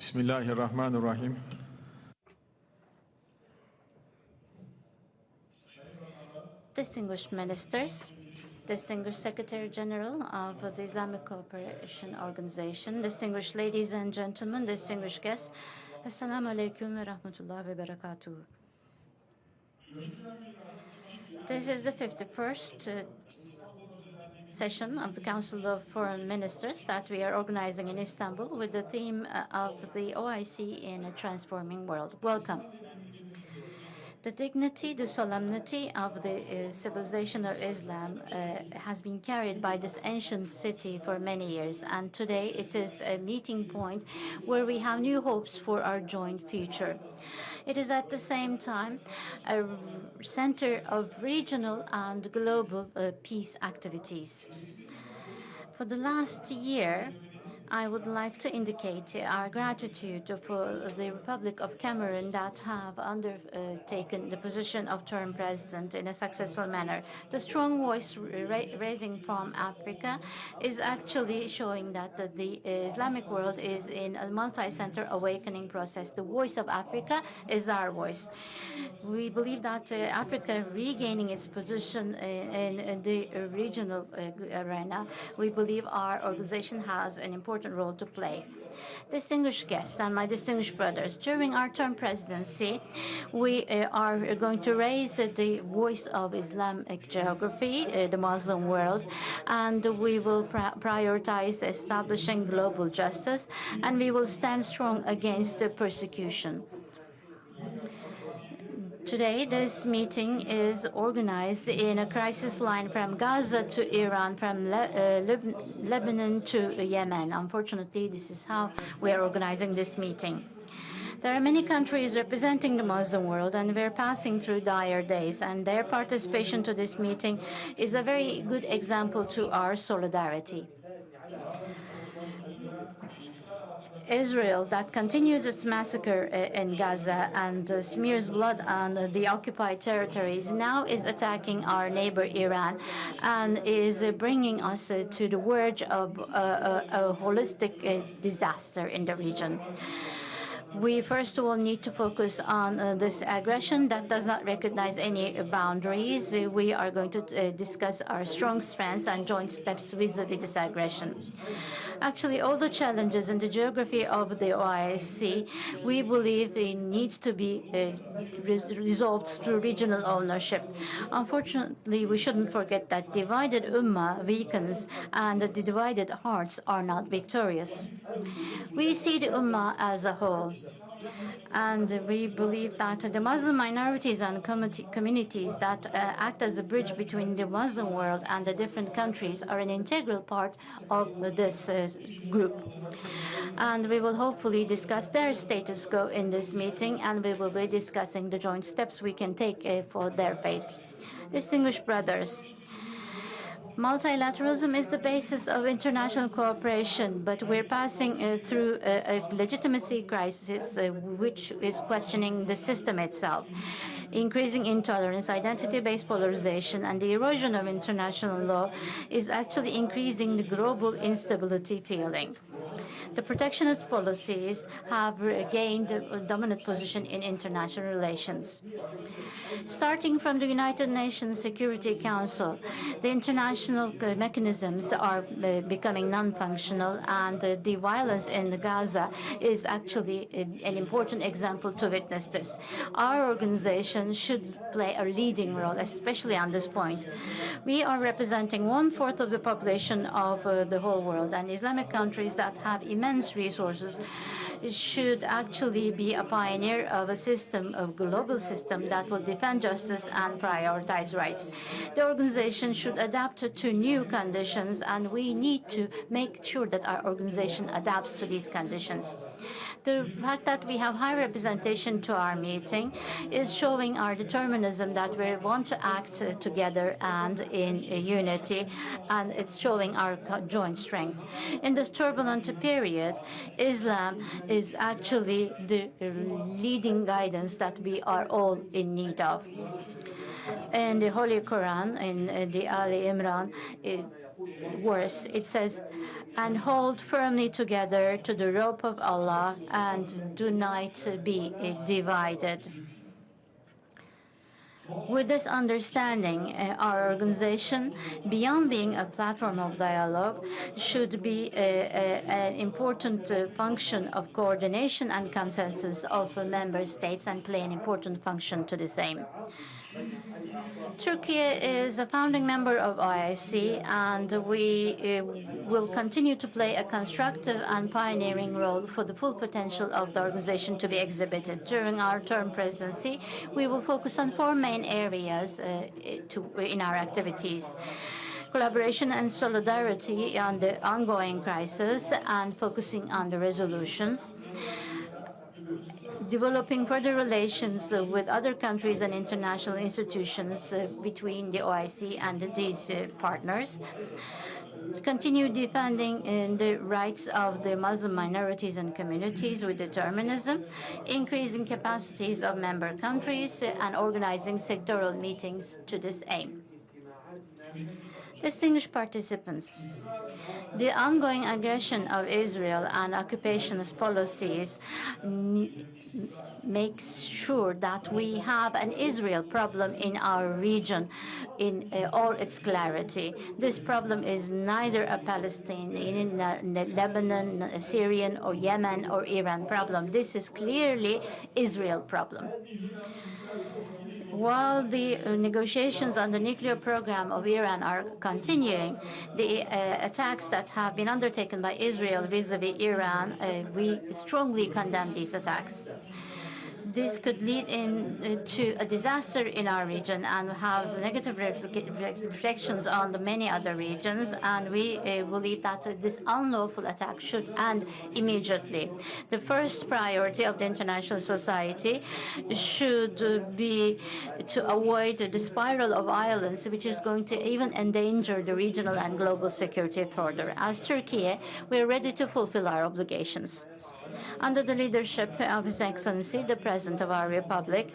Bismillahirrahmanirrahim. Distinguished ministers, distinguished Secretary General of the Islamic Cooperation Organization, distinguished ladies and gentlemen, distinguished guests, Assalamu alaikum wa rahmatullahi wa barakatuh. This is the 51st session of the Council of Foreign Ministers that we are organizing in Istanbul with the theme of the OIC in a transforming world. Welcome. The dignity, the solemnity of the civilization of Islam has been carried by this ancient city for many years, and today it is a meeting point where we have new hopes for our joint future. It is at the same time a center of regional and global peace activities. For the last year, I would like to indicate our gratitude for the Republic of Cameroon that have undertaken the position of term president in a successful manner. The strong voice raising from Africa is actually showing that the Islamic world is in a multi-center awakening process. The voice of Africa is our voice. We believe that Africa regaining its position in the regional arena, we believe our organization has an important role to play. Distinguished guests and my distinguished brothers, during our term presidency, we are going to raise the voice of Islamic geography, the Muslim world, and we will prioritize establishing global justice, and we will stand strong against persecution. Today, this meeting is organized in a crisis line from Gaza to Iran, from Lebanon to Yemen. Unfortunately, this is how we are organizing this meeting. There are many countries representing the Muslim world, and we're passing through dire days, and their participation to this meeting is a very good example to our solidarity. Israel, that continues its massacre in Gaza and smears blood on the occupied territories, now is attacking our neighbor Iran and is bringing us to the verge of a holistic disaster in the region. We first of all need to focus on this aggression that does not recognize any boundaries. We are going to discuss our strong strengths and joint steps vis-a-vis this aggression. Actually, all the challenges in the geography of the OIC, we believe it needs to be resolved through regional ownership. Unfortunately, we shouldn't forget that divided ummah weakens and the divided hearts are not victorious. We see the ummah as a whole, and we believe that the Muslim minorities and communities that act as a bridge between the Muslim world and the different countries are an integral part of this group. And we will hopefully discuss their status quo in this meeting, and we will be discussing the joint steps we can take for their faith. Distinguished brothers, multilateralism is the basis of international cooperation, but we're passing through a legitimacy crisis which is questioning the system itself. Increasing intolerance, identity-based polarization, and the erosion of international law is actually increasing the global instability feeling. The protectionist policies have gained a dominant position in international relations. Starting from the United Nations Security Council, the international mechanisms are becoming non-functional, and the violence in Gaza is actually an important example to witness this. Our organization should play a leading role, especially on this point. We are representing 1/4 of the population of the whole world, and Islamic countries that have immense resources should actually be a pioneer of a system, of global system that will defend justice and prioritize rights. The organization should adapt to new conditions, and we need to make sure that our organization adapts to these conditions. The fact that we have high representation to our meeting is showing our determinism that we want to act together and in unity, and it's showing our joint strength. In this turbulent period, Islam is actually the leading guidance that we are all in need of. In the Holy Quran, in the Ali Imran, worse. It says, and hold firmly together to the rope of Allah and do not be divided. With this understanding, our organization, beyond being a platform of dialogue, should be an important function of coordination and consensus of member states and play an important function to this aim. Turkey is a founding member of OIC, and we will continue to play a constructive and pioneering role for the full potential of the organization to be exhibited. During our term presidency, we will focus on four main areas in our activities: collaboration and solidarity on the ongoing crisis and focusing on the resolutions, developing further relations with other countries and international institutions between the OIC and these partners, continue defending the rights of the Muslim minorities and communities with determinism, increasing capacities of member countries, and organizing sectoral meetings to this aim. Distinguished participants, the ongoing aggression of Israel and occupationist policies makes sure that we have an Israel problem in our region in all its clarity. This problem is neither a Palestinian, Lebanon, a Syrian, or Yemen, or Iran problem. This is clearly Israel problem. While the negotiations on the nuclear program of Iran are continuing, the attacks that have been undertaken by Israel vis-à-vis Iran, we strongly condemn these attacks. This could lead to a disaster in our region and have negative reflections on the many other regions, and we believe that this unlawful attack should end immediately. The first priority of the international society should be to avoid the spiral of violence, which is going to even endanger the regional and global security further. As Turkey, we are ready to fulfill our obligations. Under the leadership of His Excellency, the President of our Republic,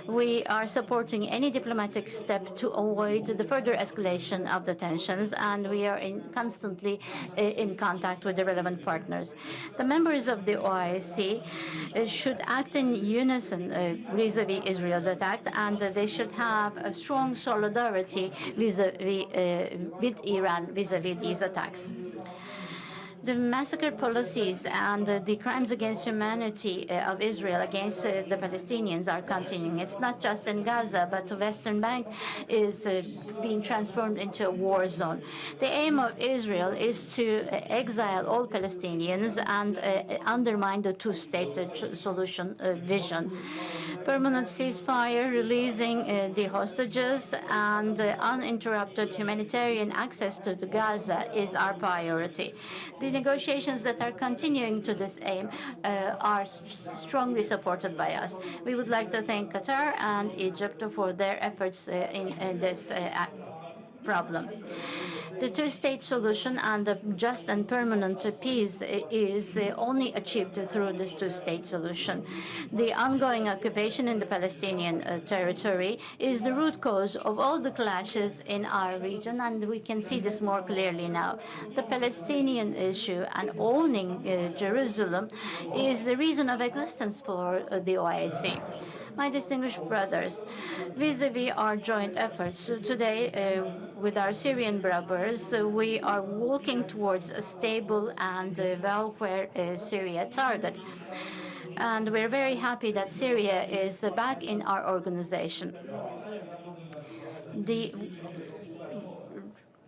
we are supporting any diplomatic step to avoid the further escalation of the tensions, and we are constantly in contact with the relevant partners. The members of the OIC should act in unison vis-à-vis Israel's attack, and they should have a strong solidarity with Iran vis-à-vis these attacks. The massacre policies and the crimes against humanity of Israel against the Palestinians are continuing. It's not just in Gaza, but the Western Bank is being transformed into a war zone. The aim of Israel is to exile all Palestinians and undermine the two-state solution vision. Permanent ceasefire, releasing the hostages, and uninterrupted humanitarian access to Gaza is our priority. The negotiations that are continuing to this aim are strongly supported by us. We would like to thank Qatar and Egypt for their efforts in this problem. The two-state solution and the just and permanent peace is only achieved through this two-state solution. The ongoing occupation in the Palestinian territory is the root cause of all the clashes in our region, and we can see this more clearly now. The Palestinian issue and owning Jerusalem is the reason of existence for the OIC. My distinguished brothers, vis-à-vis our joint efforts today with our Syrian brothers, we are walking towards a stable and welfare Syria target. And we're very happy that Syria is back in our organization. The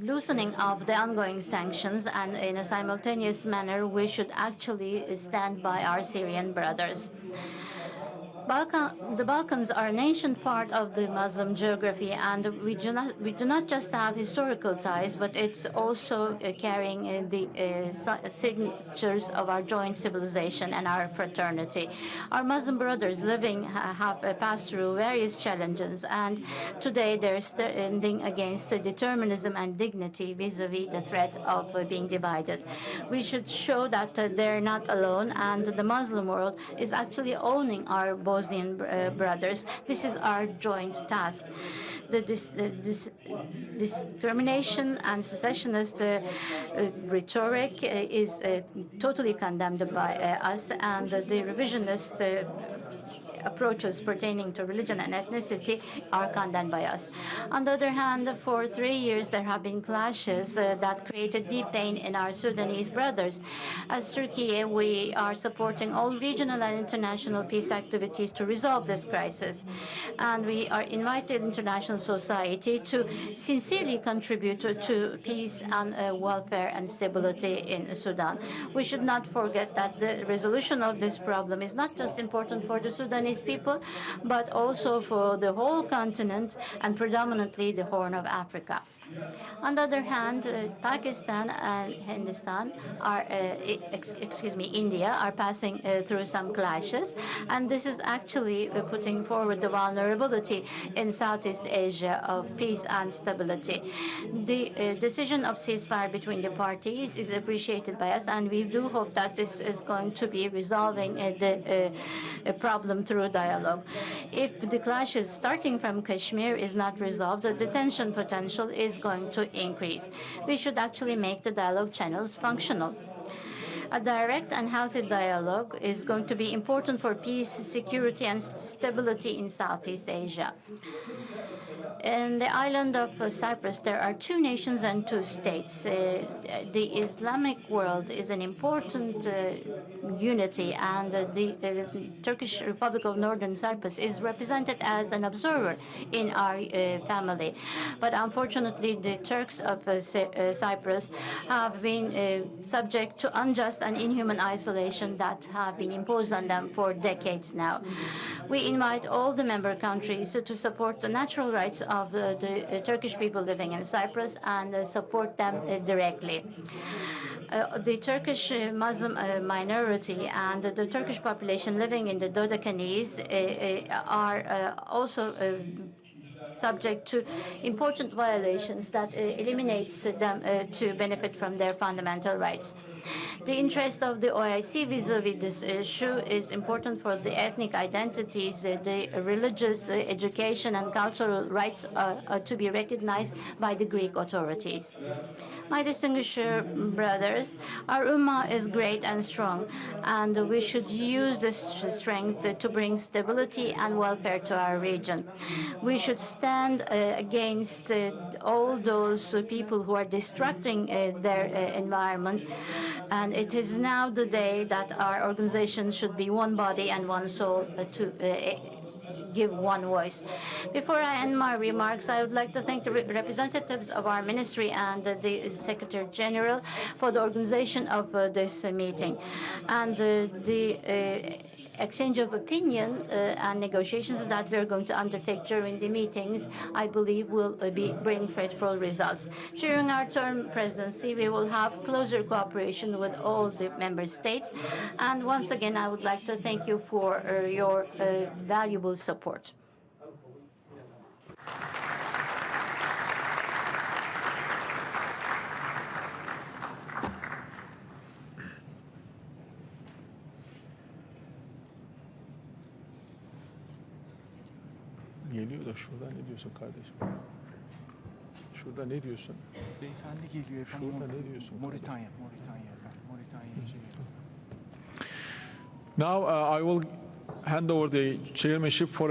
loosening of the ongoing sanctions, and in a simultaneous manner, we should actually stand by our Syrian brothers. The Balkans are an ancient part of the Muslim geography, and we do not just have historical ties, but it's also carrying the signatures of our joint civilization and our fraternity. Our Muslim brothers living have passed through various challenges, and today they're standing against determinism and dignity vis-à-vis the threat of being divided. We should show that they're not alone, and the Muslim world is actually owning our both Muslim brothers. This is our joint task. This discrimination and secessionist rhetoric is totally condemned by us, and the revisionist approaches pertaining to religion and ethnicity are condemned by us. On the other hand, for 3 years there have been clashes that created deep pain in our Sudanese brothers. As Turkey, we are supporting all regional and international peace activities to resolve this crisis. And we are inviting international society to sincerely contribute to peace and welfare and stability in Sudan. We should not forget that the resolution of this problem is not just important for the Sudanese people, but also for the whole continent and predominantly the Horn of Africa. On the other hand, Pakistan and Hindustan are, India are passing through some clashes, and this is actually putting forward the vulnerability in Southeast Asia of peace and stability. The decision of ceasefire between the parties is appreciated by us, and we do hope that this is going to be resolving the problem through dialogue. If the clashes starting from Kashmir is not resolved, the tension potential is going to increase. We should actually make the dialogue channels functional. A direct and healthy dialogue is going to be important for peace, security, and stability in Southeast Asia. In the island of Cyprus, there are 2 nations and 2 states. The Islamic world is an important unity, and the Turkish Republic of Northern Cyprus is represented as an observer in our family. But unfortunately, the Turks of Cyprus have been subject to unjust and inhuman isolation that have been imposed on them for decades now. We invite all the member countries to support the natural rights of the Turkish people living in Cyprus and support them directly. The Turkish Muslim minority and the Turkish population living in the Dodecanese are also subject to important violations that eliminates them to benefit from their fundamental rights. The interest of the OIC vis-à-vis this issue is important for the ethnic identities, the religious education and cultural rights are to be recognized by the Greek authorities. My distinguished brothers, our Ummah is great and strong, and we should use this strength to bring stability and welfare to our region. We should stand against all those people who are destructing their environment, and it is now the day that our organization should be one body and one soul to give one voice. Before I end my remarks, I would like to thank the representatives of our ministry and the Secretary General for the organization of this meeting. And the exchange of opinion and negotiations that we are going to undertake during the meetings, I believe, will bring fruitful results. During our term presidency, we will have closer cooperation with all the member states. And once again, I would like to thank you for your valuable support. Geliyor da şurada ne diyorsun kardeşim? Şurada ne diyorsun? Beyefendi geliyor efendim. Şurada ne diyorsun? Moritanya efendim. Moritanya geliyor. Now I will hand over the chairmanship for